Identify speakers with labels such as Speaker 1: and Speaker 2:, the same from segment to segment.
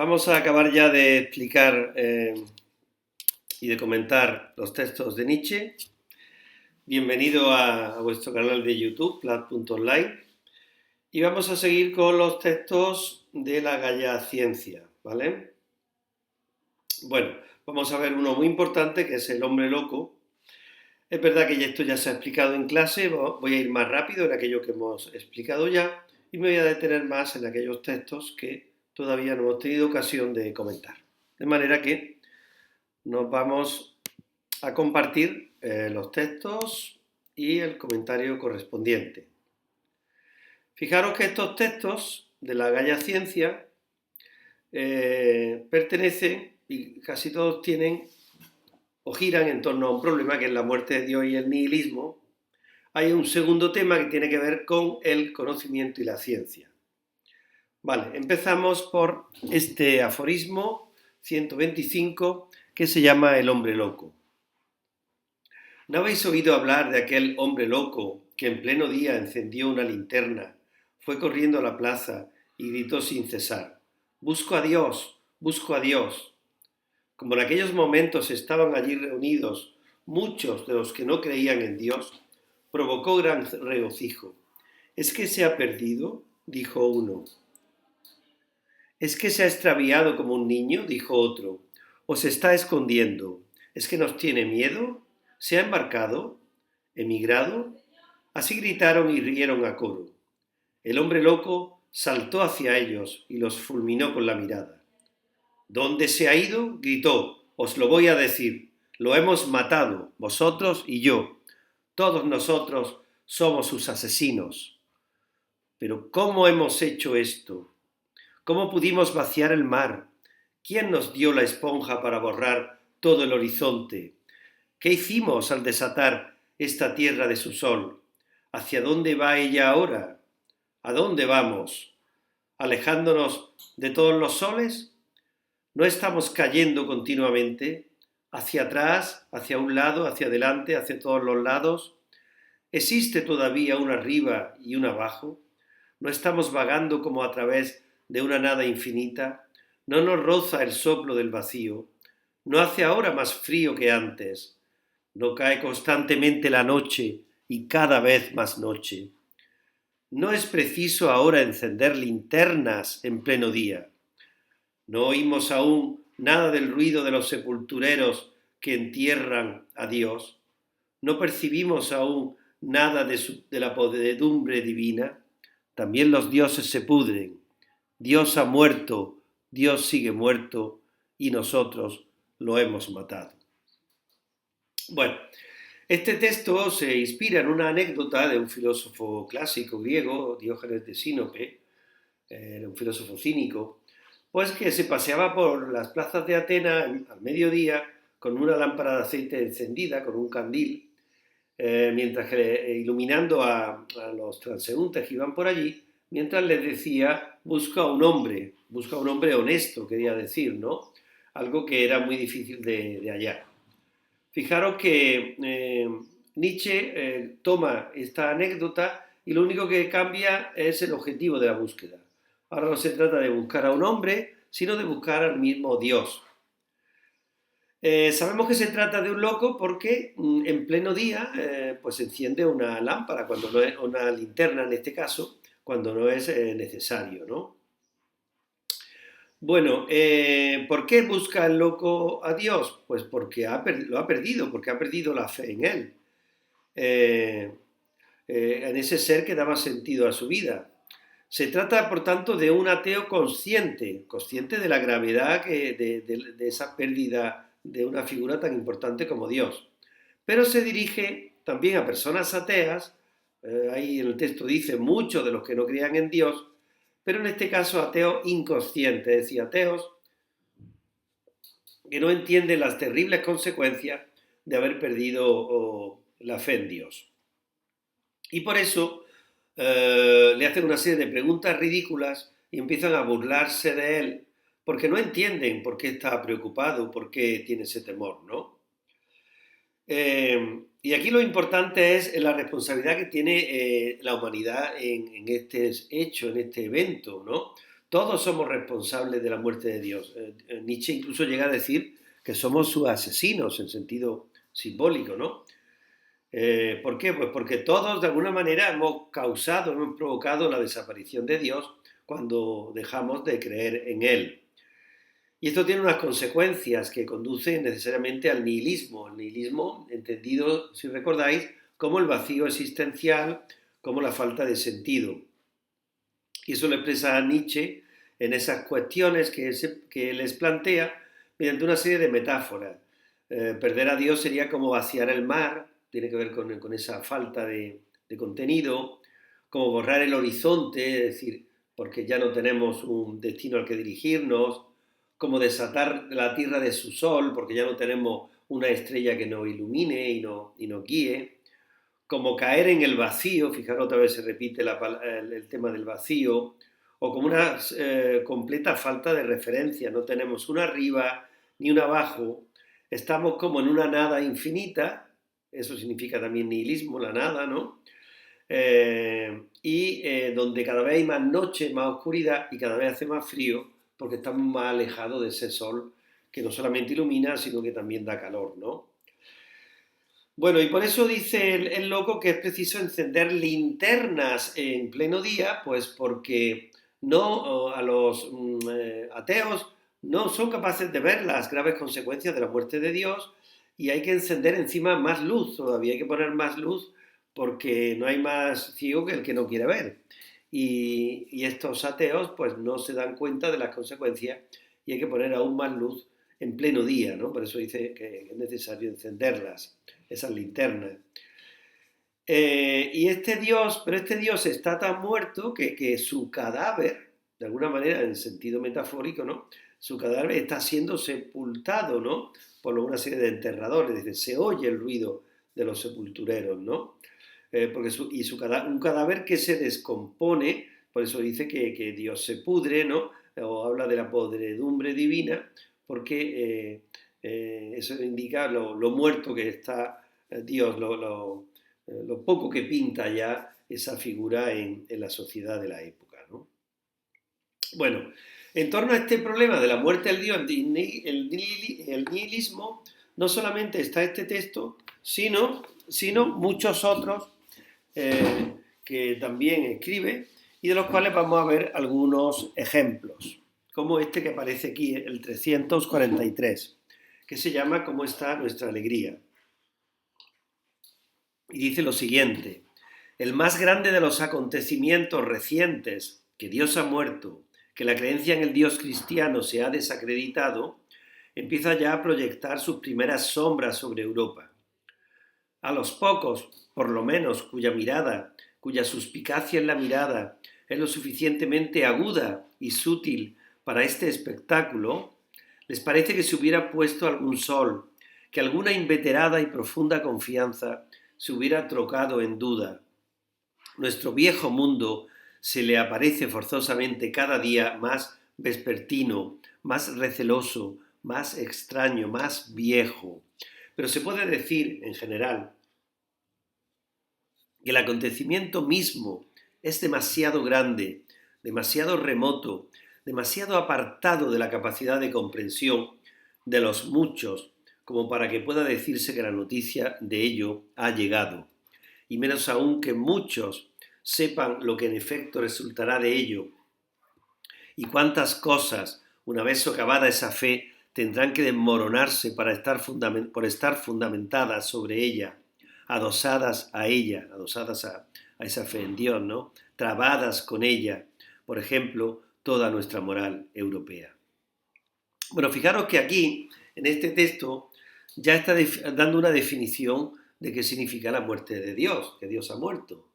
Speaker 1: Vamos a acabar ya de explicar y de comentar los textos de Nietzsche. Bienvenido a vuestro canal de YouTube, plat.online. Y vamos a seguir con los textos de la Gaia Ciencia, ¿vale? Bueno, vamos a ver uno muy importante que es el hombre loco. Es verdad que esto ya se ha explicado en clase, voy a ir más rápido en aquello que hemos explicado ya y me voy a detener más en aquellos textos que todavía no hemos tenido ocasión de comentar. De manera que nos vamos a compartir los textos y el comentario correspondiente. Fijaros que estos textos de la Gaia Ciencia pertenecen y casi todos tienen o giran en torno a un problema que es la muerte de Dios y el nihilismo. Hay un segundo tema que tiene que ver con el conocimiento y la ciencia. Vale, empezamos por este aforismo 125 que se llama el hombre loco. ¿No habéis oído hablar de aquel hombre loco que en pleno día encendió una linterna, fue corriendo a la plaza y gritó sin cesar: «¡Busco a Dios! ¡Busco a Dios!». Como en aquellos momentos estaban allí reunidos muchos de los que no creían en Dios, provocó gran regocijo. «¿Es que se ha perdido?», dijo uno. «¿Es que se ha extraviado como un niño?», dijo otro. «¿O se está escondiendo? ¿Es que nos tiene miedo? ¿Se ha embarcado? ¿Emigrado?». Así gritaron y rieron a coro. El hombre loco saltó hacia ellos y los fulminó con la mirada. «¿Dónde se ha ido?», gritó. «Os lo voy a decir. Lo hemos matado, vosotros y yo. Todos nosotros somos sus asesinos». «¿Pero cómo hemos hecho esto? ¿Cómo pudimos vaciar el mar? ¿Quién nos dio la esponja para borrar todo el horizonte? ¿Qué hicimos al desatar esta tierra de su sol? ¿Hacia dónde va ella ahora? ¿A dónde vamos? ¿Alejándonos de todos los soles? ¿No estamos cayendo continuamente? ¿Hacia atrás, hacia un lado, hacia adelante, hacia todos los lados? ¿Existe todavía un arriba y un abajo? ¿No estamos vagando como a través de una nada infinita? ¿No nos roza el soplo del vacío? ¿No hace ahora más frío que antes? ¿No cae constantemente la noche y cada vez más noche? ¿No es preciso ahora encender linternas en pleno día? ¿No oímos aún nada del ruido de los sepultureros que entierran a Dios? ¿No percibimos aún nada de la podredumbre divina? También los dioses se pudren. Dios ha muerto, Dios sigue muerto y nosotros lo hemos matado. Bueno, este texto se inspira en una anécdota de un filósofo clásico griego, Diógenes de Sinope, un filósofo cínico, pues que se paseaba por las plazas de Atenas al mediodía con una lámpara de aceite encendida, con un candil, mientras que iluminando a los transeúntes que iban por allí, mientras les decía: busca un hombre honesto, quería decir, ¿no? Algo que era muy difícil de hallar. Fijaros que Nietzsche toma esta anécdota y lo único que cambia es el objetivo de la búsqueda. Ahora no se trata de buscar a un hombre, sino de buscar al mismo Dios. Sabemos que se trata de un loco porque en pleno día pues enciende una lámpara, cuando no es, una linterna en este caso, cuando no es necesario, ¿no? Bueno, ¿por qué busca el loco a Dios? Pues porque lo ha perdido, porque ha perdido la fe en Él, eh, en ese ser que daba sentido a su vida. Se trata, por tanto, de un ateo consciente de la gravedad de esa pérdida de una figura tan importante como Dios. Pero se dirige también a personas ateas, ahí en el texto dice muchos de los que no creían en Dios, pero en este caso ateos inconscientes, es decir, ateos que no entienden las terribles consecuencias de haber perdido la fe en Dios. Y por eso le hacen una serie de preguntas ridículas y empiezan a burlarse de él porque no entienden por qué está preocupado, por qué tiene ese temor, ¿no? Y aquí lo importante es la responsabilidad que tiene la humanidad en este hecho, en este evento, ¿no? Todos somos responsables de la muerte de Dios. Nietzsche incluso llega a decir que somos sus asesinos en sentido simbólico, ¿no? ¿Por qué? Pues porque todos de alguna manera hemos causado, hemos provocado la desaparición de Dios cuando dejamos de creer en Él. Y esto tiene unas consecuencias que conducen necesariamente al nihilismo. El nihilismo, entendido, si recordáis, como el vacío existencial, como la falta de sentido. Y eso lo expresa Nietzsche en esas cuestiones que les plantea mediante una serie de metáforas. Perder a Dios sería como vaciar el mar, tiene que ver con esa falta de contenido, como borrar el horizonte, es decir, porque ya no tenemos un destino al que dirigirnos, como desatar la tierra de su sol, porque ya no tenemos una estrella que nos ilumine y nos guíe, como caer en el vacío, fijaros otra vez se repite el tema del vacío, o como una completa falta de referencia, no tenemos una arriba ni una abajo, estamos como en una nada infinita, eso significa también nihilismo, la nada, ¿no? Donde cada vez hay más noche, más oscuridad y cada vez hace más frío porque estamos más alejados de ese sol que no solamente ilumina, sino que también da calor, ¿no? Bueno, y por eso dice el loco que es preciso encender linternas en pleno día, pues porque no a los ateos no son capaces de ver las graves consecuencias de la muerte de Dios y hay que encender encima más luz, todavía hay que poner más luz porque no hay más ciego que el que no quiere ver. Y estos ateos pues no se dan cuenta de las consecuencias y hay que poner aún más luz en pleno día, ¿no? Por eso dice que es necesario encenderlas, esas linternas. Pero este Dios está tan muerto que su cadáver, de alguna manera en sentido metafórico, ¿no? Su cadáver está siendo sepultado, ¿no? Por una serie de enterradores, dice, se oye el ruido de los sepultureros, ¿no? Un cadáver que se descompone, por eso dice que Dios se pudre, ¿no? O habla de la podredumbre divina, porque eso indica lo muerto que está Dios, lo poco que pinta ya esa figura en la sociedad de la época, ¿no? Bueno, en torno a este problema de la muerte del Dios, el nihilismo, no solamente está este texto, sino muchos otros que también escribe y de los cuales vamos a ver algunos ejemplos, como este que aparece aquí, el 343, que se llama ¿Cómo está nuestra alegría? Y dice lo siguiente: el más grande de los acontecimientos recientes, que Dios ha muerto, que la creencia en el Dios cristiano se ha desacreditado, empieza ya a proyectar sus primeras sombras sobre Europa. A los pocos, por lo menos, cuya suspicacia en la mirada es lo suficientemente aguda y sutil para este espectáculo, les parece que se hubiera puesto algún sol, que alguna inveterada y profunda confianza se hubiera trocado en duda. Nuestro viejo mundo se le aparece forzosamente cada día más vespertino, más receloso, más extraño, más viejo. Pero se puede decir, en general, que el acontecimiento mismo es demasiado grande, demasiado remoto, demasiado apartado de la capacidad de comprensión de los muchos como para que pueda decirse que la noticia de ello ha llegado, y menos aún que muchos sepan lo que en efecto resultará de ello, y cuántas cosas, una vez socavada esa fe, tendrán que desmoronarse por estar fundamentadas sobre ella, adosadas a ella, adosadas a esa fe en Dios, ¿no? Trabadas con ella, por ejemplo, toda nuestra moral europea. Bueno, fijaros que aquí, en este texto, ya está dando una definición de qué significa la muerte de Dios, que Dios ha muerto.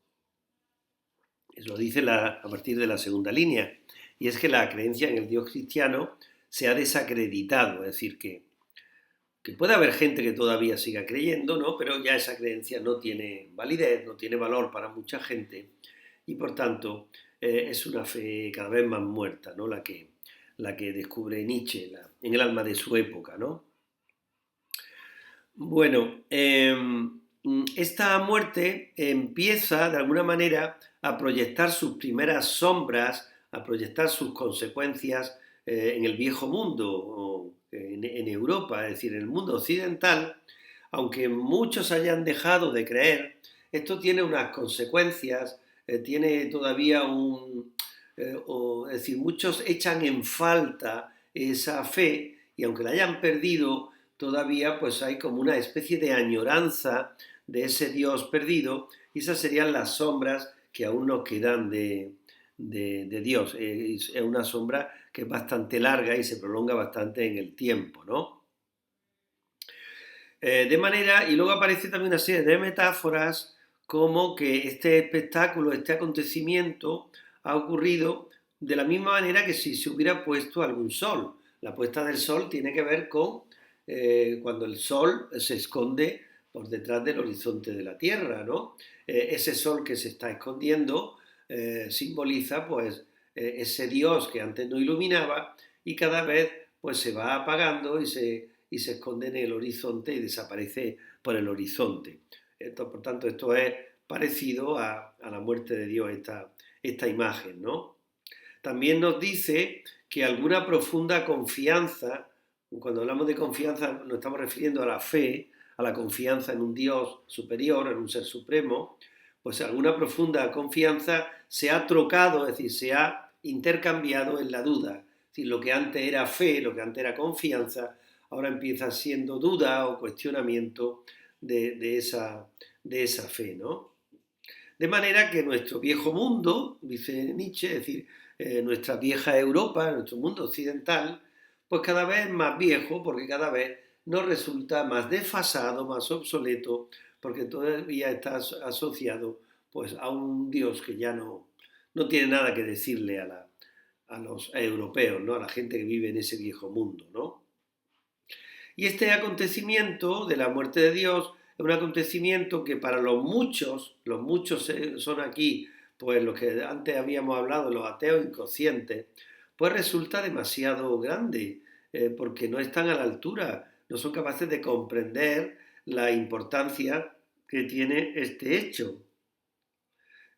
Speaker 1: Eso lo dice a partir de la segunda línea. Y es que la creencia en el Dios cristiano se ha desacreditado, es decir, que puede haber gente que todavía siga creyendo, ¿no? Pero ya esa creencia no tiene validez, no tiene valor para mucha gente y por tanto es una fe cada vez más muerta, ¿no? La que descubre Nietzsche en el alma de su época, ¿no? Bueno, esta muerte empieza de alguna manera a proyectar sus primeras sombras a proyectar sus consecuencias en el viejo mundo, o en Europa, es decir, en el mundo occidental, aunque muchos hayan dejado de creer, esto tiene unas consecuencias, tiene todavía es decir, muchos echan en falta esa fe y aunque la hayan perdido, todavía pues hay como una especie de añoranza de ese Dios perdido y esas serían las sombras que aún nos quedan de Dios. Es una sombra que es bastante larga y se prolonga bastante en el tiempo, ¿no? De manera, y luego aparece también una serie de metáforas como que este espectáculo, este acontecimiento ha ocurrido de la misma manera que si se hubiera puesto algún sol. La puesta del sol tiene que ver con cuando el sol se esconde por detrás del horizonte de la Tierra, ¿no? Ese sol que se está escondiendo simboliza pues ese Dios que antes no iluminaba y cada vez pues se va apagando y se esconde en el horizonte y desaparece por el horizonte. Por tanto, esto es parecido a la muerte de Dios, esta imagen, ¿no? También nos dice que alguna profunda confianza, cuando hablamos de confianza nos estamos refiriendo a la fe, a la confianza en un Dios superior, en un ser supremo, pues alguna profunda confianza se ha trocado, es decir, se ha intercambiado en la duda. Es decir, lo que antes era fe, lo que antes era confianza, ahora empieza siendo duda o cuestionamiento de esa fe, ¿no? De manera que nuestro viejo mundo, dice Nietzsche, es decir, nuestra vieja Europa, nuestro mundo occidental, pues cada vez es más viejo porque cada vez nos resulta más desfasado, más obsoleto, porque todavía está asociado pues, a un Dios que ya no tiene nada que decirle a los europeos, ¿no? A la gente que vive en ese viejo mundo, ¿no? Y este acontecimiento de la muerte de Dios es un acontecimiento que para los muchos son aquí, pues los que antes habíamos hablado, los ateos inconscientes, pues resulta demasiado grande, porque no están a la altura, no son capaces de comprender la importancia que tiene este hecho.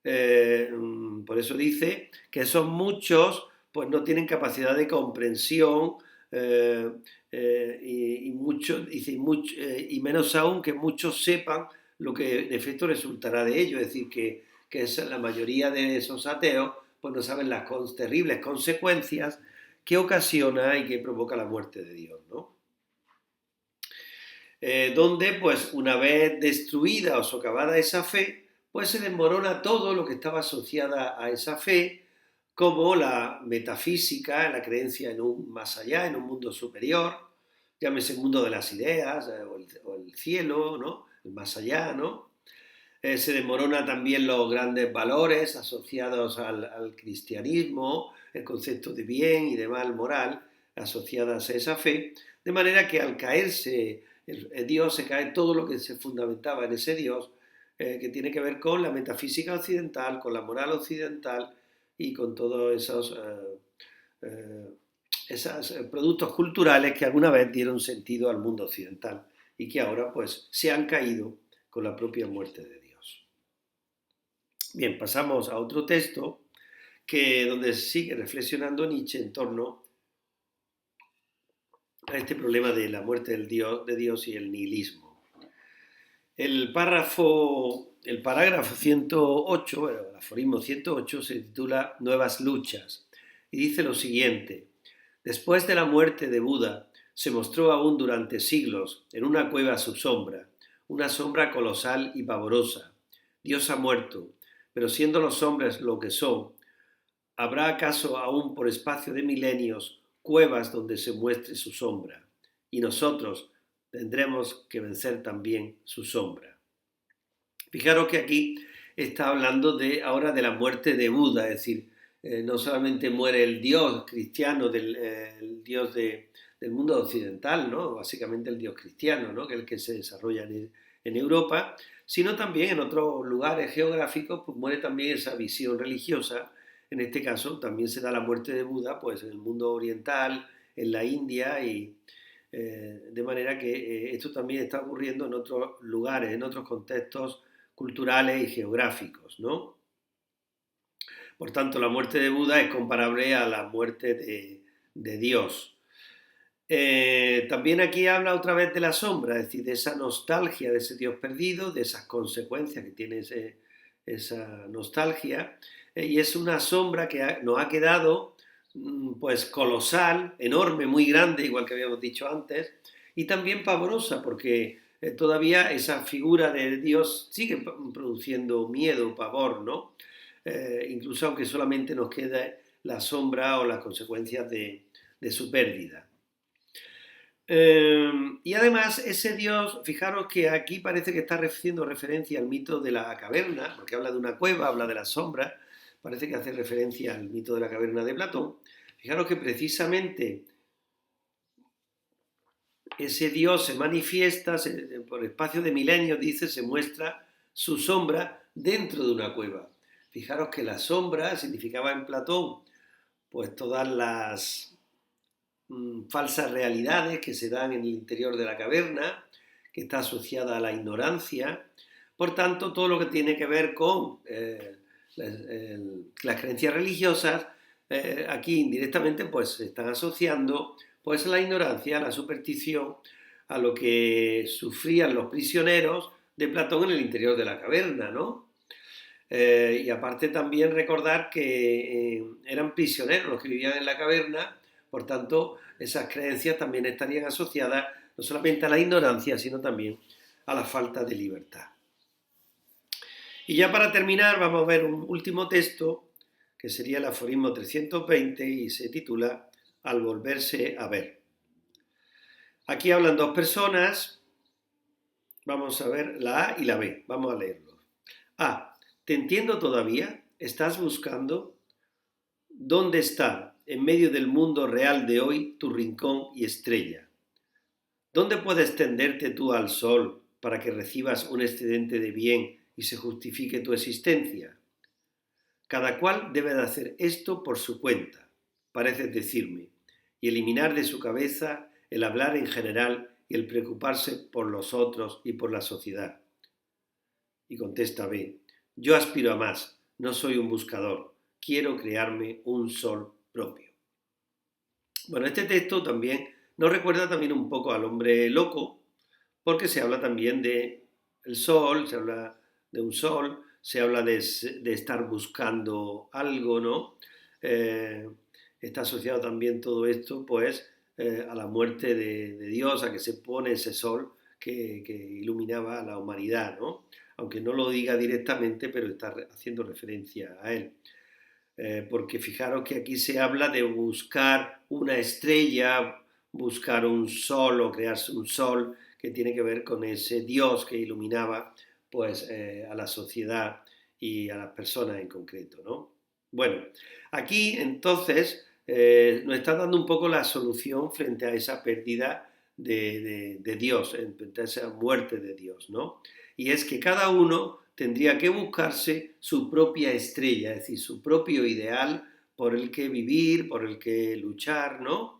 Speaker 1: Por eso dice que son muchos, pues no tienen capacidad de comprensión eh, y menos aún que muchos sepan lo que de efecto resultará de ello. Es decir, que la mayoría de esos ateos pues no saben las terribles consecuencias que ocasiona y que provoca la muerte de Dios, ¿no? Donde pues una vez destruida o socavada esa fe, pues se desmorona todo lo que estaba asociada a esa fe, como la metafísica, la creencia en un más allá, en un mundo superior, llámese el mundo de las ideas o el cielo, ¿no? El más allá, ¿no? Se desmorona también los grandes valores asociados al cristianismo, el concepto de bien y de mal moral asociadas a esa fe, de manera que al caerse el Dios se cae todo lo que se fundamentaba en ese Dios, que tiene que ver con la metafísica occidental, con la moral occidental y con todos esos productos culturales que alguna vez dieron sentido al mundo occidental y que ahora pues se han caído con la propia muerte de Dios. Bien, pasamos a otro texto donde sigue reflexionando Nietzsche en torno a este problema de la muerte de Dios y el nihilismo. El parágrafo 108, el aforismo 108, se titula Nuevas luchas y dice lo siguiente: después de la muerte de Buda, se mostró aún durante siglos en una cueva su sombra, una sombra colosal y pavorosa. Dios ha muerto, pero siendo los hombres lo que son, ¿habrá acaso aún por espacio de milenios cuevas donde se muestre su sombra? Y nosotros tendremos que vencer también su sombra. Fijaros que aquí está hablando ahora de la muerte de Buda, es decir, no solamente muere el Dios cristiano, el Dios del mundo occidental, ¿no? Básicamente el Dios cristiano, ¿no? Que es el que se desarrolla en Europa, sino también en otros lugares geográficos, pues muere también esa visión religiosa. En este caso también se da la muerte de Buda pues, en el mundo oriental, en la India, de manera que esto también está ocurriendo en otros lugares, en otros contextos culturales y geográficos, ¿no? Por tanto, la muerte de Buda es comparable a la muerte de Dios. También aquí habla otra vez de la sombra, es decir, de esa nostalgia de ese Dios perdido, de esas consecuencias que tiene esa nostalgia, y es una sombra que nos ha quedado pues colosal, enorme, muy grande, igual que habíamos dicho antes, y también pavorosa, porque todavía esa figura de Dios sigue produciendo miedo, pavor, ¿no? Incluso aunque solamente nos quede la sombra o las consecuencias de su pérdida. Y además ese Dios, fijaros que aquí parece que está haciendo referencia al mito de la caverna, porque habla de una cueva, habla de las sombras, parece que hace referencia al mito de la caverna de Platón. Fijaros que precisamente ese Dios se manifiesta, por espacio de milenios, dice, se muestra su sombra dentro de una cueva. Fijaros que la sombra significaba en Platón pues todas las falsas realidades que se dan en el interior de la caverna, que está asociada a la ignorancia. Por tanto, todo lo que tiene que ver con las creencias religiosas, aquí indirectamente pues se están asociando pues a la ignorancia, a la superstición, a lo que sufrían los prisioneros de Platón en el interior de la caverna, ¿no? Y aparte también recordar que eran prisioneros los que vivían en la caverna, por tanto esas creencias también estarían asociadas no solamente a la ignorancia, sino también a la falta de libertad. Y ya para terminar vamos a ver un último texto que sería el aforismo 320 y se titula Al volverse a ver. Aquí hablan dos personas, vamos a ver la A y la B, vamos a leerlo. A. ¿Te entiendo todavía? ¿Estás buscando? ¿Dónde está, en medio del mundo real de hoy, tu rincón y estrella? ¿Dónde puedes tenderte tú al sol para que recibas un excedente de bien y se justifique tu existencia? Cada cual debe de hacer esto por su cuenta, pareces decirme, y eliminar de su cabeza el hablar en general y el preocuparse por los otros y por la sociedad. Y contesta B, yo aspiro a más, no soy un buscador, quiero crearme un sol propio. Bueno, este texto también nos recuerda también un poco al hombre loco, porque se habla también de el sol, se habla de un sol, se habla de estar buscando algo, ¿no? Está asociado también todo esto, pues, a la muerte de Dios, a que se pone ese sol que iluminaba a la humanidad, ¿no? Aunque no lo diga directamente, pero está haciendo referencia a él. Porque fijaros que aquí se habla de buscar una estrella, buscar un sol o crearse un sol que tiene que ver con ese Dios que iluminaba pues, a la sociedad y a las personas en concreto, ¿no? Bueno, aquí entonces nos está dando un poco la solución frente a esa pérdida de Dios, frente a esa muerte de Dios, ¿no? Y es que cada uno tendría que buscarse su propia estrella, es decir, su propio ideal por el que vivir, por el que luchar, ¿no?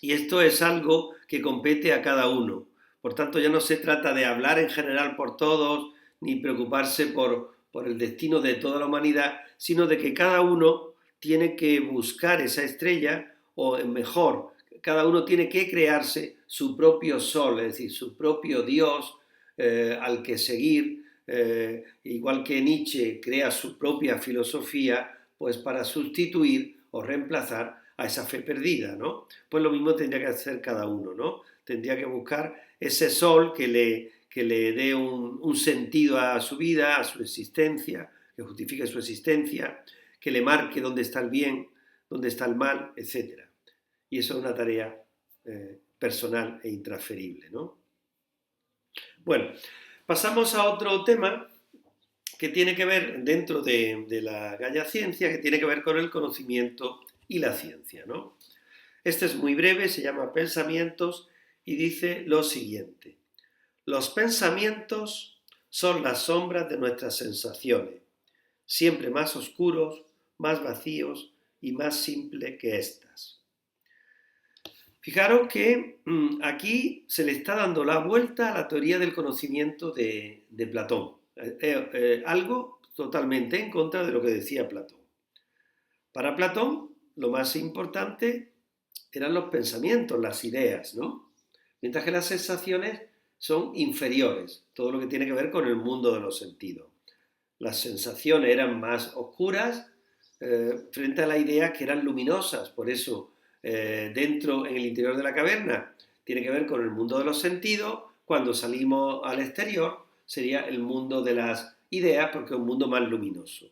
Speaker 1: Y esto es algo que compete a cada uno. Por tanto, ya no se trata de hablar en general por todos, ni preocuparse por el destino de toda la humanidad, sino de que cada uno tiene que buscar esa estrella, o mejor, cada uno tiene que crearse su propio sol, es decir, su propio Dios al que seguir, igual que Nietzsche crea su propia filosofía, pues para sustituir o reemplazar a esa fe perdida, ¿no? Pues lo mismo tendría que hacer cada uno, ¿no? Tendría que buscar ese sol que le dé un sentido a su vida, a su existencia, que justifique su existencia, que le marque dónde está el bien, dónde está el mal, etc. Y eso es una tarea personal e intransferible, ¿no? Bueno, pasamos a otro tema que tiene que ver dentro de la Gaia Ciencia, que tiene que ver con el conocimiento y la ciencia, ¿no? Este es muy breve, se llama Pensamientos y dice lo siguiente. Los pensamientos son las sombras de nuestras sensaciones, siempre más oscuros, más vacíos y más simples que éstas. Fijaros que aquí se le está dando la vuelta a la teoría del conocimiento de Platón. Algo totalmente en contra de lo que decía Platón. Para Platón, lo más importante eran los pensamientos, las ideas, ¿no? Mientras que las sensaciones son inferiores, todo lo que tiene que ver con el mundo de los sentidos. Las sensaciones eran más oscuras frente a las ideas que eran luminosas, por eso dentro, en el interior de la caverna, tiene que ver con el mundo de los sentidos, cuando salimos al exterior sería el mundo de las ideas porque es un mundo más luminoso.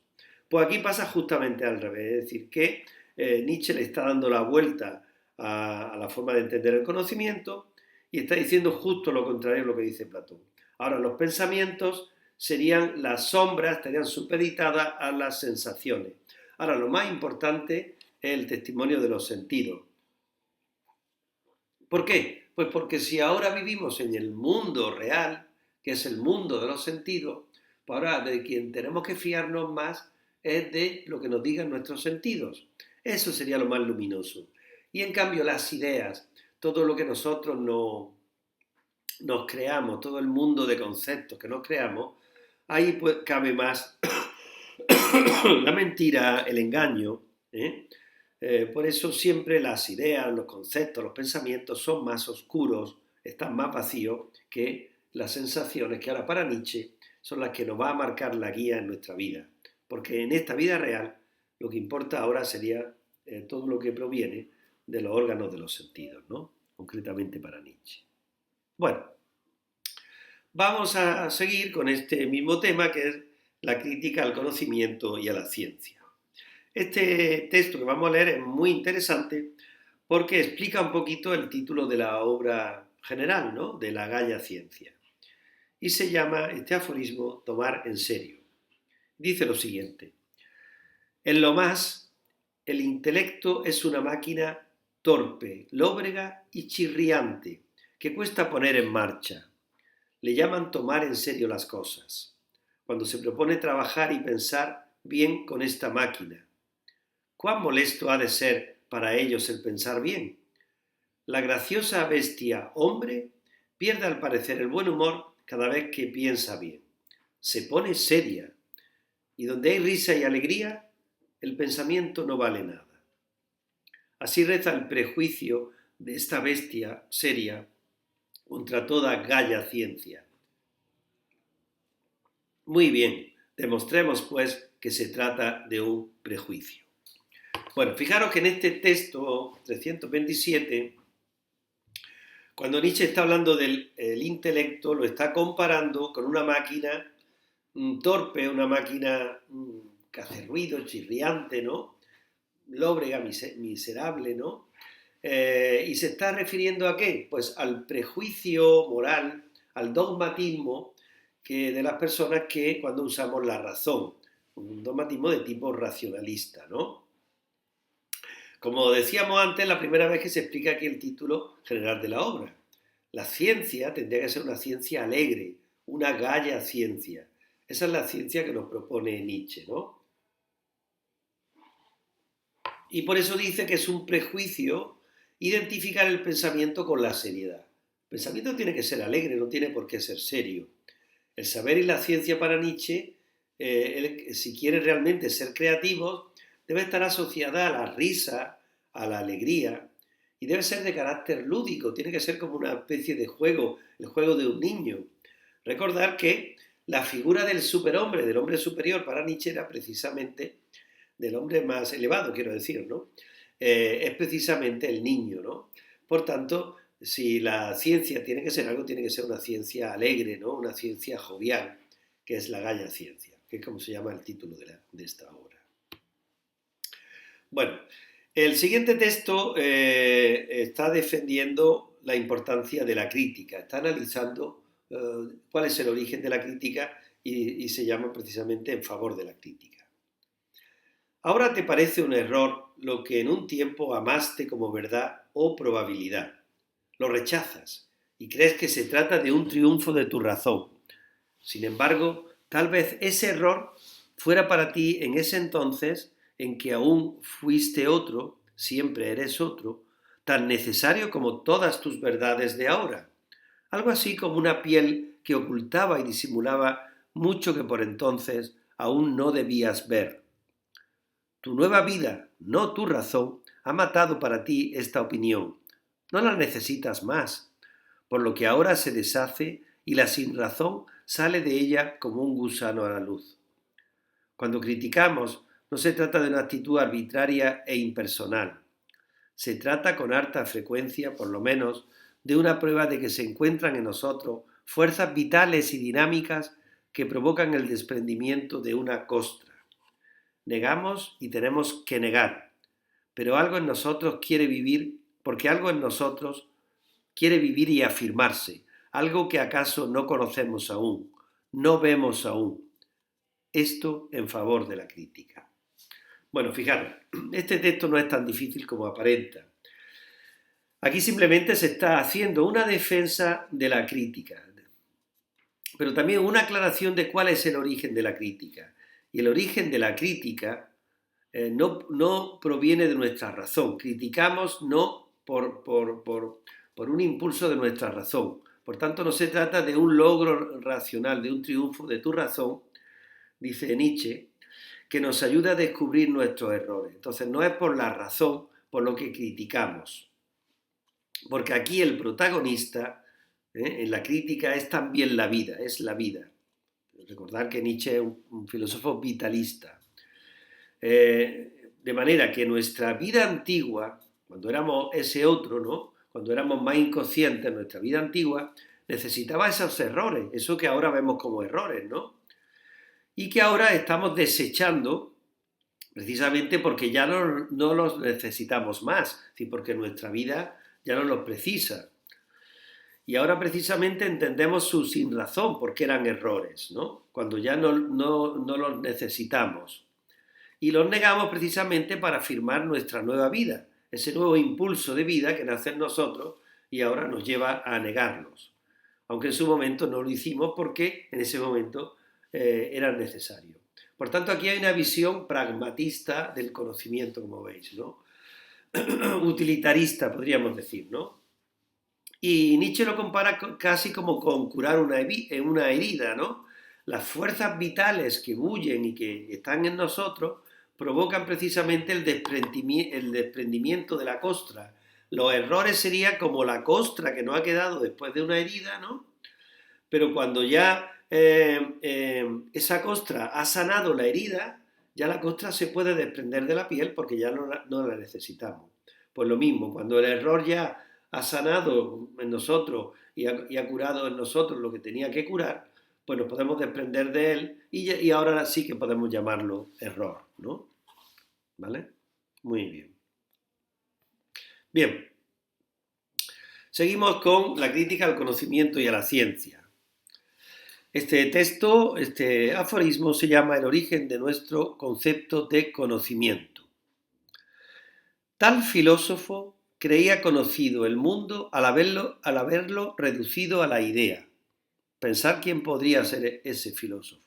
Speaker 1: Pues aquí pasa justamente al revés, es decir, que Nietzsche le está dando la vuelta a la forma de entender el conocimiento y está diciendo justo lo contrario a lo que dice Platón. Ahora, los pensamientos serían las sombras, estarían supeditadas a las sensaciones. Ahora, lo más importante es el testimonio de los sentidos. ¿Por qué? Pues porque si ahora vivimos en el mundo real, que es el mundo de los sentidos, pues ahora de quien tenemos que fiarnos más es de lo que nos digan nuestros sentidos. Eso sería lo más luminoso. Y en cambio las ideas, todo lo que nosotros nos creamos, todo el mundo de conceptos que nos creamos, ahí pues cabe más la mentira, el engaño. Por eso siempre las ideas, los conceptos, los pensamientos son más oscuros, están más vacíos que las sensaciones que ahora para Nietzsche son las que nos va a marcar la guía en nuestra vida. Porque en esta vida real lo que importa ahora sería todo lo que proviene de los órganos de los sentidos, ¿no? Concretamente para Nietzsche. Bueno, vamos a seguir con este mismo tema que es la crítica al conocimiento y a la ciencia. Este texto que vamos a leer es muy interesante porque explica un poquito el título de la obra general, ¿no? De la Gaia Ciencia. Y se llama este aforismo Tomar en serio. Dice lo siguiente: en lo más, el intelecto es una máquina torpe, lóbrega y chirriante que cuesta poner en marcha. Le llaman tomar en serio las cosas, cuando se propone trabajar y pensar bien con esta máquina. ¿Cuán molesto ha de ser para ellos el pensar bien? La graciosa bestia hombre pierde al parecer el buen humor cada vez que piensa bien. Se pone seria, y donde hay risa y alegría, el pensamiento no vale nada. Así reza el prejuicio de esta bestia seria contra toda Gaia Ciencia. Muy bien, demostremos pues que se trata de un prejuicio. Bueno, fijaros que en este texto 327, cuando Nietzsche está hablando del intelecto, lo está comparando con una máquina torpe, una máquina que hace ruido, chirriante, ¿no? Lóbrega, miserable, ¿no? Y se está refiriendo ¿a qué? Pues al prejuicio moral, al dogmatismo de las personas que cuando usamos la razón, un dogmatismo de tipo racionalista, ¿no? Como decíamos antes, la primera vez que se explica aquí el título general de la obra. La ciencia tendría que ser una ciencia alegre, una Gaia Ciencia. Esa es la ciencia que nos propone Nietzsche, ¿no? Y por eso dice que es un prejuicio identificar el pensamiento con la seriedad. El pensamiento tiene que ser alegre, no tiene por qué ser serio. El saber y la ciencia para Nietzsche, si quiere realmente ser creativos, debe estar asociada a la risa, a la alegría, y debe ser de carácter lúdico, tiene que ser como una especie de juego, el juego de un niño. Recordar que la figura del superhombre, del hombre superior para Nietzsche era precisamente, del hombre más elevado, quiero decir, ¿no? Es precisamente el niño, ¿no? Por tanto, si la ciencia tiene que ser algo, tiene que ser una ciencia alegre, ¿no? Una ciencia jovial, que es la Gaia Ciencia, que es como se llama el título de esta obra. Bueno, el siguiente texto está defendiendo la importancia de la crítica, está analizando cuál es el origen de la crítica y se llama precisamente en favor de la crítica. Ahora te parece un error lo que en un tiempo amaste como verdad o probabilidad. Lo rechazas y crees que se trata de un triunfo de tu razón. Sin embargo, tal vez ese error fuera para ti en ese entonces en que aún fuiste otro, siempre eres otro, tan necesario como todas tus verdades de ahora. Algo así como una piel que ocultaba y disimulaba mucho que por entonces aún no debías ver. Tu nueva vida, no tu razón, ha matado para ti esta opinión. No la necesitas más, por lo que ahora se deshace y la sinrazón sale de ella como un gusano a la luz. Cuando criticamos, no se trata de una actitud arbitraria e impersonal. Se trata con harta frecuencia, por lo menos, de una prueba de que se encuentran en nosotros fuerzas vitales y dinámicas que provocan el desprendimiento de una costra. Negamos y tenemos que negar, pero algo en nosotros quiere vivir, porque algo en nosotros quiere vivir y afirmarse, algo que acaso no conocemos aún, no vemos aún. Esto en favor de la crítica. Bueno, fijaros, este texto no es tan difícil como aparenta. Aquí simplemente se está haciendo una defensa de la crítica, pero también una aclaración de cuál es el origen de la crítica. Y el origen de la crítica no proviene de nuestra razón. Criticamos no por un impulso de nuestra razón. Por tanto, no se trata de un logro racional, de un triunfo de tu razón, dice Nietzsche, que nos ayuda a descubrir nuestros errores. Entonces, no es por la razón por lo que criticamos. Porque aquí el protagonista en la crítica es también la vida, es la vida. Recordar que Nietzsche es un filósofo vitalista. De manera que nuestra vida antigua, cuando éramos ese otro, ¿no? Cuando éramos más inconscientes, nuestra vida antigua necesitaba esos errores, eso que ahora vemos como errores, ¿no? Y que ahora estamos desechando precisamente porque ya no los necesitamos más, porque nuestra vida ya no los precisa. Y ahora precisamente entendemos su sinrazón, porque eran errores, ¿no? Cuando ya no los necesitamos. Y los negamos precisamente para afirmar nuestra nueva vida, ese nuevo impulso de vida que nace en nosotros y ahora nos lleva a negarlos. Aunque en su momento no lo hicimos porque en ese momento era necesario. Por tanto, aquí hay una visión pragmatista del conocimiento, como veis, ¿no? Utilitarista, podríamos decir, ¿no? Y Nietzsche lo compara casi como con curar una herida, ¿no? Las fuerzas vitales que bullen y que están en nosotros provocan precisamente el desprendimiento de la costra. Los errores serían como la costra que nos ha quedado después de una herida, ¿no? Pero cuando ya esa costra ha sanado la herida, ya la costra se puede desprender de la piel porque ya no la necesitamos. Pues lo mismo, cuando el error ya ha sanado en nosotros y ha curado en nosotros lo que tenía que curar, pues nos podemos desprender de él y ahora sí que podemos llamarlo error, ¿no? ¿Vale? Muy bien. Bien. Seguimos con la crítica al conocimiento y a la ciencia. Este texto, este aforismo se llama El origen de nuestro concepto de conocimiento. Tal filósofo creía conocido el mundo al haberlo reducido a la idea. Pensar quién podría ser ese filósofo.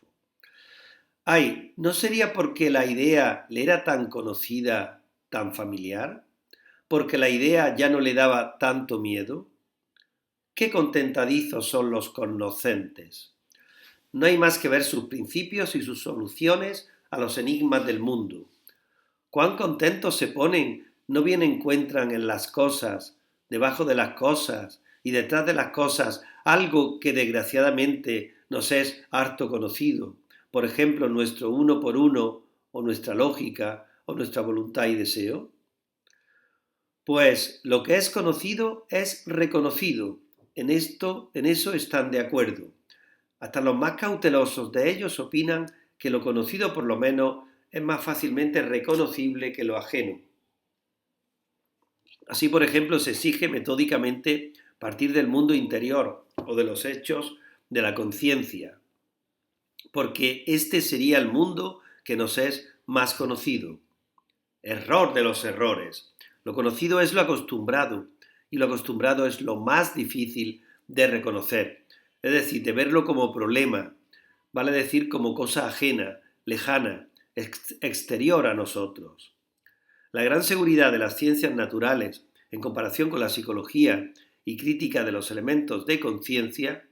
Speaker 1: Ay, ¿no sería porque la idea le era tan conocida, tan familiar? ¿Porque la idea ya no le daba tanto miedo? Qué contentadizos son los conocentes. No hay más que ver sus principios y sus soluciones a los enigmas del mundo. Cuán contentos se ponen, no bien encuentran en las cosas, debajo de las cosas y detrás de las cosas algo que desgraciadamente nos es harto conocido, por ejemplo nuestro uno por uno o nuestra lógica o nuestra voluntad y deseo. Pues lo que es conocido es reconocido, en eso están de acuerdo. Hasta los más cautelosos de ellos opinan que lo conocido por lo menos es más fácilmente reconocible que lo ajeno. Así, por ejemplo, se exige metódicamente partir del mundo interior o de los hechos de la conciencia, porque este sería el mundo que nos es más conocido. Error de los errores. Lo conocido es lo acostumbrado, y lo acostumbrado es lo más difícil de reconocer, es decir, de verlo como problema, vale decir como cosa ajena, lejana, exterior a nosotros. La gran seguridad de las ciencias naturales, en comparación con la psicología y crítica de los elementos de conciencia,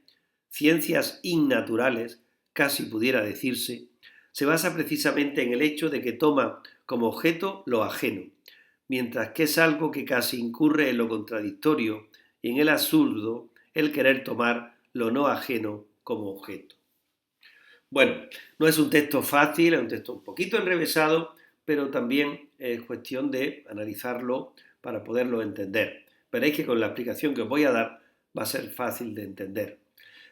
Speaker 1: ciencias innaturales, casi pudiera decirse, se basa precisamente en el hecho de que toma como objeto lo ajeno, mientras que es algo que casi incurre en lo contradictorio y en el absurdo el querer tomar lo no ajeno como objeto. Bueno, no es un texto fácil, es un texto un poquito enrevesado, pero también es cuestión de analizarlo para poderlo entender. Veréis que con la explicación que os voy a dar va a ser fácil de entender.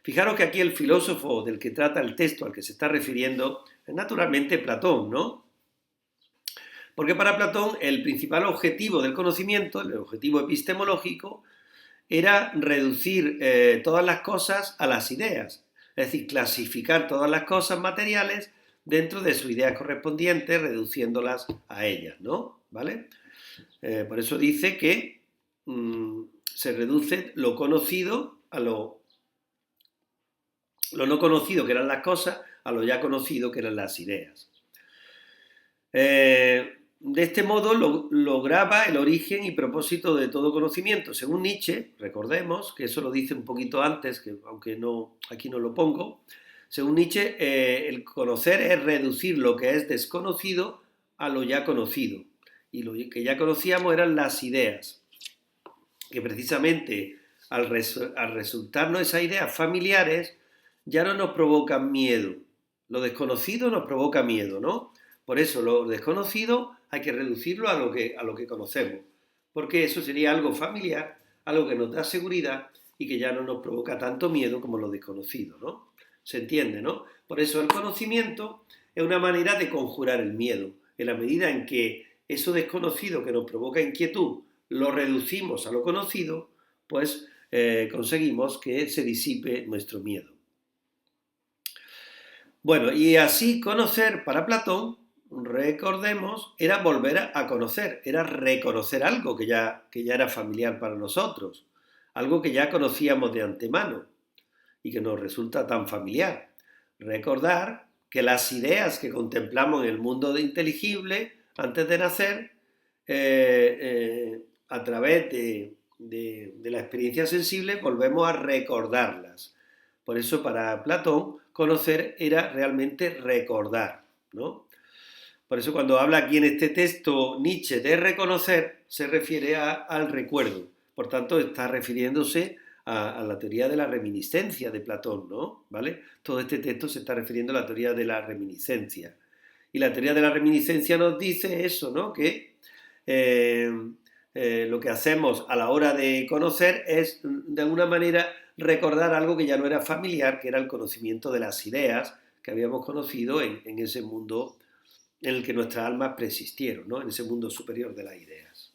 Speaker 1: Fijaros que aquí el filósofo del que trata el texto al que se está refiriendo es naturalmente Platón, ¿no? Porque para Platón el principal objetivo del conocimiento, el objetivo epistemológico, era reducir todas las cosas a las ideas, es decir, clasificar todas las cosas materiales dentro de sus ideas correspondientes, reduciéndolas a ellas, ¿no? ¿Vale? Por eso dice que se reduce lo conocido a lo no conocido, que eran las cosas, a lo ya conocido, que eran las ideas. De este modo lograba el origen y propósito de todo conocimiento. Según Nietzsche, recordemos que eso lo dice un poquito antes, que aunque no, aquí no lo pongo, según Nietzsche, el conocer es reducir lo que es desconocido a lo ya conocido. Y lo que ya conocíamos eran las ideas, que precisamente al resultarnos esas ideas familiares, ya no nos provocan miedo. Lo desconocido nos provoca miedo, ¿no? Por eso lo desconocido hay que reducirlo a lo que conocemos, porque eso sería algo familiar, algo que nos da seguridad y que ya no nos provoca tanto miedo como lo desconocido, ¿no? ¿Se entiende, no? Por eso el conocimiento es una manera de conjurar el miedo. En la medida en que eso desconocido que nos provoca inquietud lo reducimos a lo conocido, pues conseguimos que se disipe nuestro miedo. Bueno, y así conocer para Platón, recordemos, era volver a conocer, era reconocer algo que ya era familiar para nosotros, algo que ya conocíamos de antemano y que nos resulta tan familiar. Recordar que las ideas que contemplamos en el mundo de inteligible antes de nacer, a través de la experiencia sensible, volvemos a recordarlas. Por eso para Platón conocer era realmente recordar, ¿no? Por eso cuando habla aquí en este texto Nietzsche de reconocer, se refiere al recuerdo. Por tanto, está refiriéndose a la teoría de la reminiscencia de Platón, ¿no? ¿Vale? Todo este texto se está refiriendo a la teoría de la reminiscencia. Y la teoría de la reminiscencia nos dice eso, ¿no? Que lo que hacemos a la hora de conocer es, de alguna manera, recordar algo que ya no era familiar, que era el conocimiento de las ideas que habíamos conocido en ese mundo en el que nuestras almas preexistieron, ¿no? En ese mundo superior de las ideas.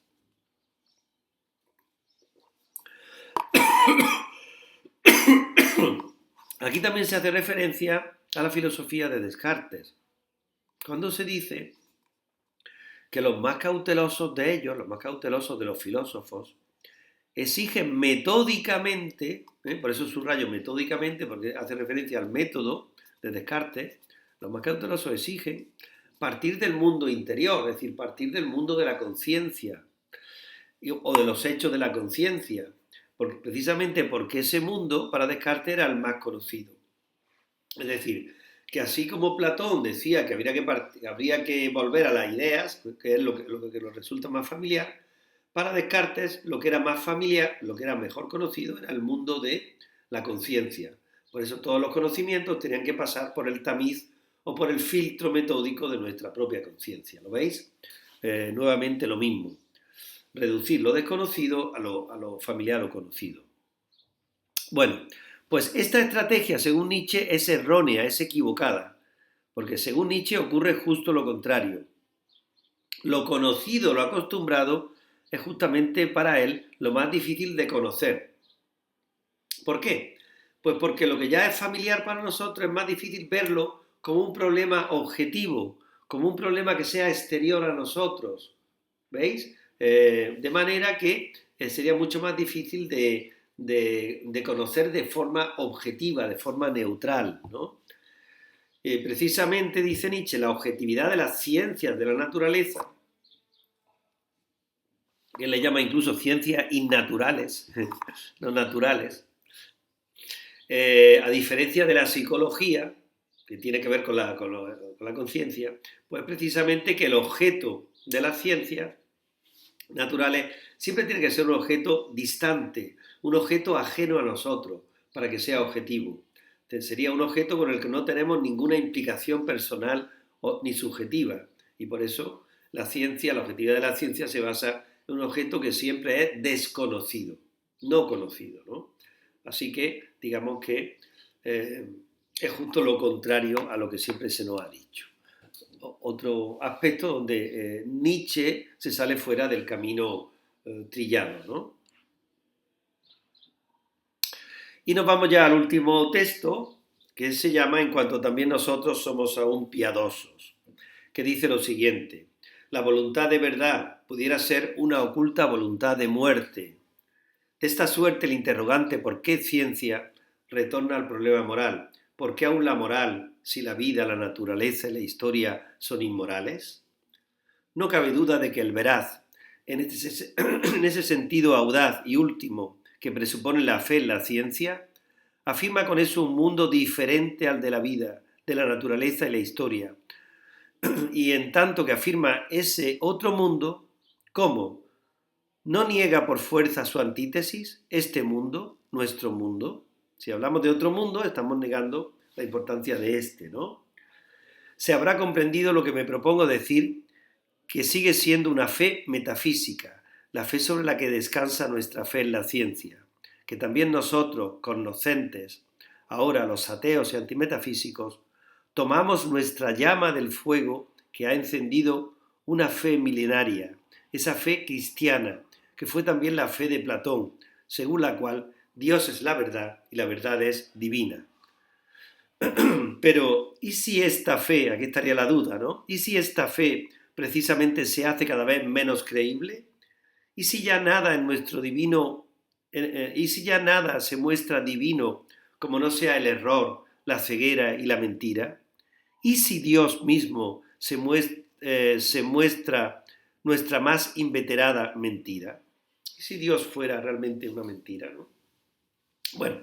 Speaker 1: Aquí también se hace referencia a la filosofía de Descartes, cuando se dice que los más cautelosos de ellos, los más cautelosos de los filósofos, exigen metódicamente, por eso subrayo metódicamente, porque hace referencia al método de Descartes, los más cautelosos exigen partir del mundo interior, es decir, partir del mundo de la conciencia o de los hechos de la conciencia, precisamente porque ese mundo para Descartes era el más conocido. Es decir, que así como Platón decía que habría que volver a las ideas, que es lo que nos resulta más familiar, para Descartes lo que era más familiar, lo que era mejor conocido, era el mundo de la conciencia. Por eso todos los conocimientos tenían que pasar por el tamiz o por el filtro metódico de nuestra propia conciencia. ¿Lo veis? Nuevamente lo mismo. Reducir lo desconocido a lo familiar o conocido. Bueno, pues esta estrategia, según Nietzsche, es errónea, es equivocada, porque según Nietzsche ocurre justo lo contrario. Lo conocido, lo acostumbrado, es justamente para él lo más difícil de conocer. ¿Por qué? Pues porque lo que ya es familiar para nosotros es más difícil verlo como un problema objetivo, como un problema que sea exterior a nosotros. ¿Veis? De manera que sería mucho más difícil de conocer de forma objetiva, de forma neutral, ¿no? Precisamente, dice Nietzsche, la objetividad de las ciencias de la naturaleza, que él le llama incluso ciencias innaturales, no naturales, a diferencia de la psicología, que tiene que ver con la conciencia, pues precisamente que el objeto de las ciencias naturales siempre tiene que ser un objeto distante, un objeto ajeno a nosotros, para que sea objetivo. Entonces, sería un objeto con el que no tenemos ninguna implicación personal ni subjetiva. Y por eso la ciencia, la objetividad de la ciencia se basa en un objeto que siempre es desconocido, no conocido, ¿no? Así que, digamos que es justo lo contrario a lo que siempre se nos ha dicho. Otro aspecto donde Nietzsche se sale fuera del camino trillado, ¿no? Y nos vamos ya al último texto, que se llama En cuanto también nosotros somos aún piadosos, que dice lo siguiente: la voluntad de verdad pudiera ser una oculta voluntad de muerte. De esta suerte el interrogante ¿por qué ciencia? Retorna al problema moral. ¿Por qué aún la moral, si la vida, la naturaleza y la historia son inmorales? No cabe duda de que el veraz, en ese sentido audaz y último que presupone la fe en la ciencia, afirma con eso un mundo diferente al de la vida, de la naturaleza y la historia. Y en tanto que afirma ese otro mundo, ¿cómo? ¿No niega por fuerza su antítesis, este mundo, nuestro mundo? Si hablamos de otro mundo, estamos negando la importancia de este, ¿no? Se habrá comprendido lo que me propongo decir, que sigue siendo una fe metafísica, la fe sobre la que descansa nuestra fe en la ciencia, que también nosotros, cognoscentes, ahora los ateos y antimetafísicos, tomamos nuestra llama del fuego que ha encendido una fe milenaria, esa fe cristiana, que fue también la fe de Platón, según la cual Dios es la verdad y la verdad es divina. Pero, ¿y si esta fe, aquí estaría la duda, ¿no? ¿Y si esta fe precisamente se hace cada vez menos creíble? ¿Y si ya nada en nuestro divino, y si ya nada se muestra divino como no sea el error, la ceguera y la mentira? ¿Y si Dios mismo se muestra nuestra más inveterada mentira? ¿Y si Dios fuera realmente una mentira, no? Bueno,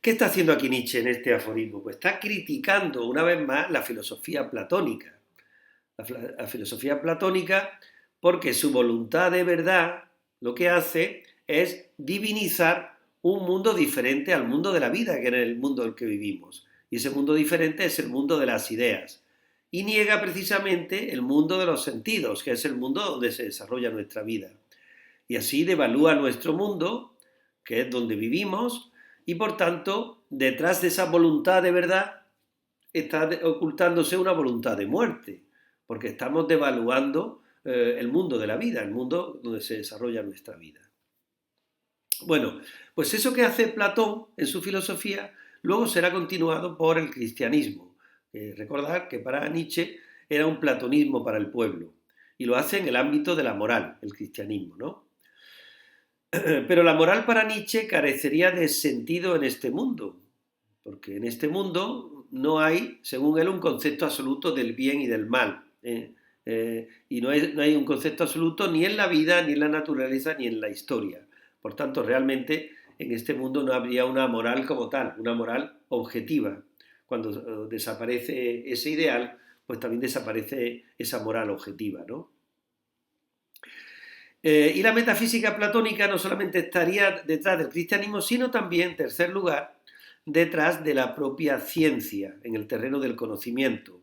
Speaker 1: ¿qué está haciendo aquí Nietzsche en este aforismo? Pues está criticando una vez más la filosofía platónica. La filosofía platónica, porque su voluntad de verdad lo que hace es divinizar un mundo diferente al mundo de la vida, que es el mundo en el que vivimos. Y ese mundo diferente es el mundo de las ideas. Y niega precisamente el mundo de los sentidos, que es el mundo donde se desarrolla nuestra vida. Y así devalúa nuestro mundo, que es donde vivimos, y por tanto, detrás de esa voluntad de verdad está ocultándose una voluntad de muerte, porque estamos devaluando el mundo de la vida, el mundo donde se desarrolla nuestra vida. Bueno, pues eso que hace Platón en su filosofía luego será continuado por el cristianismo. Recordad que para Nietzsche era un platonismo para el pueblo, y lo hace en el ámbito de la moral, el cristianismo, ¿no? Pero la moral para Nietzsche carecería de sentido en este mundo, porque en este mundo no hay, según él, un concepto absoluto del bien y del mal. Y no hay un concepto absoluto ni en la vida, ni en la naturaleza, ni en la historia. Por tanto, realmente en este mundo no habría una moral como tal, una moral objetiva. Cuando desaparece ese ideal, pues también desaparece esa moral objetiva, ¿no? Y la metafísica platónica no solamente estaría detrás del cristianismo, sino también, en tercer lugar, detrás de la propia ciencia, en el terreno del conocimiento.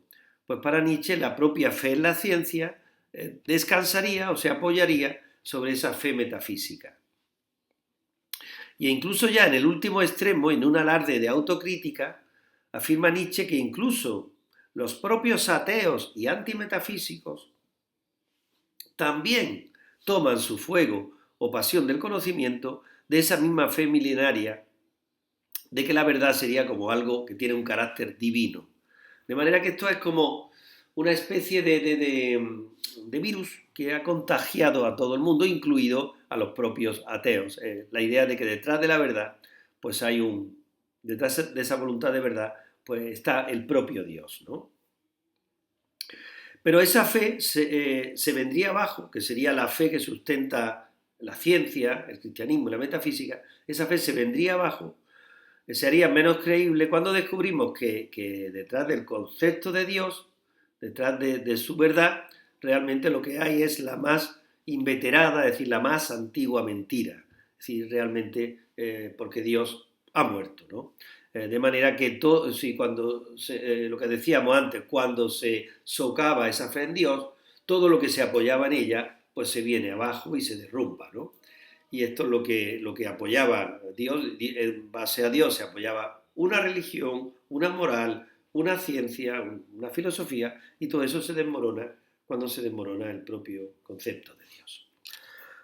Speaker 1: Pues para Nietzsche la propia fe en la ciencia descansaría o se apoyaría sobre esa fe metafísica. Y incluso ya en el último extremo, en un alarde de autocrítica, afirma Nietzsche que incluso los propios ateos y antimetafísicos también toman su fuego o pasión del conocimiento de esa misma fe milenaria de que la verdad sería como algo que tiene un carácter divino. De manera que esto es como una especie de virus que ha contagiado a todo el mundo, incluido a los propios ateos. La idea de que detrás de la verdad, pues detrás de esa voluntad de verdad, pues está el propio Dios, ¿no? Pero esa fe se vendría abajo, que sería la fe que sustenta la ciencia, el cristianismo y la metafísica, esa fe se vendría abajo sería menos creíble cuando descubrimos que detrás del concepto de Dios, detrás de su verdad, realmente lo que hay es la más inveterada, es decir, la más antigua mentira. Es decir, realmente porque Dios ha muerto, ¿no? De manera que todo, sí, lo que decíamos antes, cuando se socava esa fe en Dios, todo lo que se apoyaba en ella, pues se viene abajo y se derrumba, ¿no? Y esto es lo que apoyaba Dios, en base a Dios se apoyaba una religión, una moral, una ciencia, una filosofía, y todo eso se desmorona cuando se desmorona el propio concepto de Dios.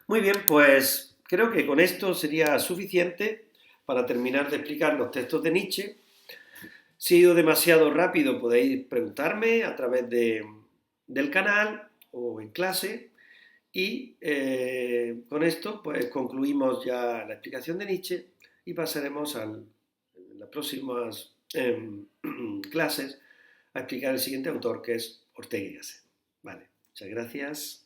Speaker 1: Muy bien, pues creo que con esto sería suficiente para terminar de explicar los textos de Nietzsche. Si he ido demasiado rápido, podéis preguntarme a través del canal o en clase. Y con esto, pues concluimos ya la explicación de Nietzsche y pasaremos en las próximas clases a explicar el siguiente autor, que es Ortega y Gasset. Vale, muchas gracias.